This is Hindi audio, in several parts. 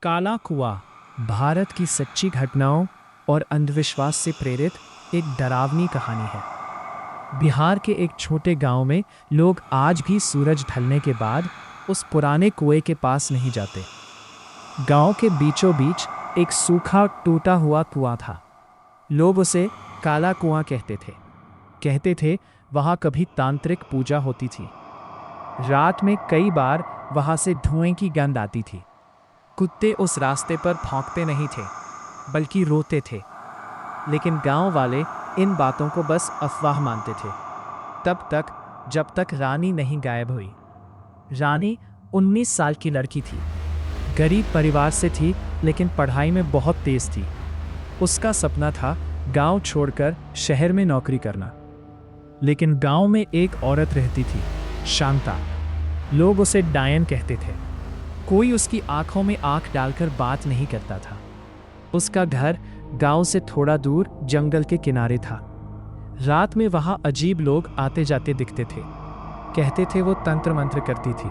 काला कुआं भारत की सच्ची घटनाओं और अंधविश्वास से प्रेरित एक डरावनी कहानी है। बिहार के एक छोटे गांव में लोग आज भी सूरज ढलने के बाद उस पुराने कुएं के पास नहीं जाते। गांव के बीचों बीच एक सूखा टूटा हुआ कुआं था। लोग उसे काला कुआं कहते थे वहां कभी तांत्रिक पूजा होती थी। रात में कई बार वहां से धुएं की गंध आती थी। कुत्ते उस रास्ते पर भौंकते नहीं थे बल्कि रोते थे। लेकिन गांव वाले इन बातों को बस अफवाह मानते थे तब तक जब तक रानी नहीं गायब हुई। रानी 19 साल की लड़की थी। गरीब परिवार से थी लेकिन पढ़ाई में बहुत तेज थी। उसका सपना था गांव छोड़कर शहर में नौकरी करना। लेकिन गांव में एक औरत रहती थी, शांता। लोग उसे डायन कहते थे। कोई उसकी आंखों में आंख डालकर बात नहीं करता था। उसका घर गांव से थोड़ा दूर जंगल के किनारे था। रात में वहां अजीब लोग आते जाते दिखते थे। कहते थे वो तंत्र मंत्र करती थी।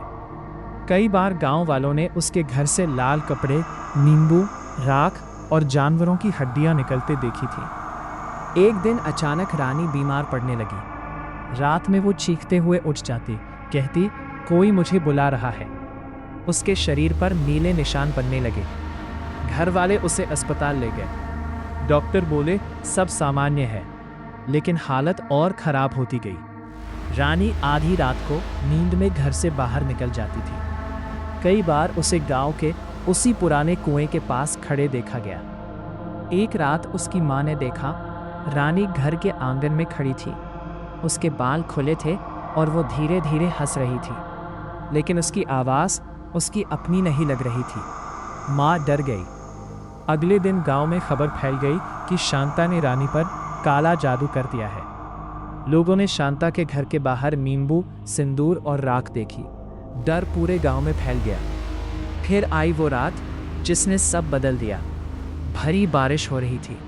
कई बार गांव वालों ने उसके घर से लाल कपड़े, नींबू, राख और जानवरों की हड्डियां निकलते देखी थी। एक दिन अचानक रानी बीमार पड़ने लगी। रात में वो चीखते हुए उठ जाती, कहती कोई मुझे बुला रहा है। उसके शरीर पर नीले निशान बनने लगे। घर वाले उसे अस्पताल ले गए। डॉक्टर बोले सब सामान्य है, लेकिन हालत और खराब होती गई। रानी आधी रात को नींद में घर से बाहर निकल जाती थी। कई बार उसे गांव के उसी पुराने कुएं के पास खड़े देखा गया। एक रात उसकी मां ने देखा रानी घर के आंगन में खड़ी थी। उसके बाल खुले थे और वो धीरे धीरे हंस रही थी, लेकिन उसकी आवाज़ उसकी अपनी नहीं लग रही थी। माँ डर गई। अगले दिन गांव में खबर फैल गई कि शांता ने रानी पर काला जादू कर दिया है। लोगों ने शांता के घर के बाहर नींबू, सिंदूर और राख देखी। डर पूरे गांव में फैल गया। फिर आई वो रात जिसने सब बदल दिया। भरी बारिश हो रही थी,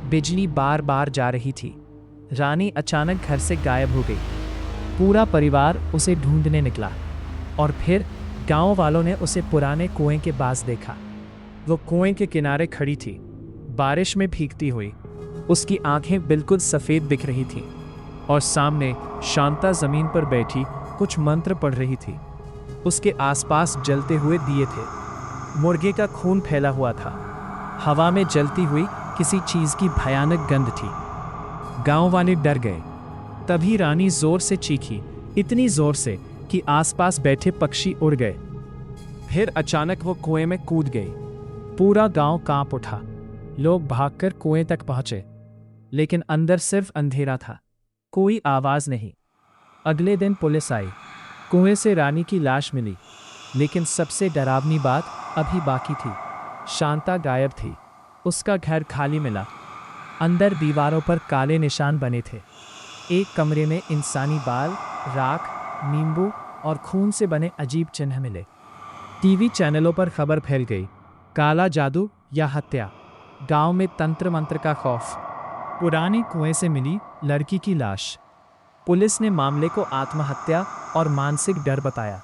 बिजली बार बार जा रही थी। रानी अचानक घर से गायब हो गई। पूरा परिवार उसे ढूंढने निकला और फिर गांव वालों ने उसे पुराने कुएं के पास देखा। वो कुएं के किनारे खड़ी थी, बारिश में भीगती हुई। उसकी आंखें बिल्कुल सफ़ेद दिख रही थीं और सामने शांता ज़मीन पर बैठी कुछ मंत्र पढ़ रही थी। उसके आसपास जलते हुए दिए थे। मुर्गे का खून फैला हुआ था। हवा में जलती हुई किसी चीज़ की भयानक गंध थी। गांव वाले डर गए। तभी रानी जोर से चीखी, इतनी जोर से कि आसपास बैठे पक्षी उड़ गए। फिर अचानक वो कुएं में कूद गई। पूरा गांव कांप उठा। लोग भागकर कुएं तक पहुंचे, लेकिन अंदर सिर्फ अंधेरा था, कोई आवाज नहीं। अगले दिन पुलिस आई। कुएं से रानी की लाश मिली, लेकिन सबसे डरावनी बात अभी बाकी थी। शांता गायब थी। उसका घर खाली मिला। अंदर दीवारों पर काले निशान बने थे। एक कमरे में इंसानी बाल, राख, नींबू और खून से बने अजीब चिन्ह मिले। टीवी चैनलों पर खबर फैल गई, काला जादू या हत्या। गांव में तंत्र मंत्र का खौफ। पुराने कुएं से मिली लड़की की लाश। पुलिस ने मामले को आत्महत्या और मानसिक डर बताया।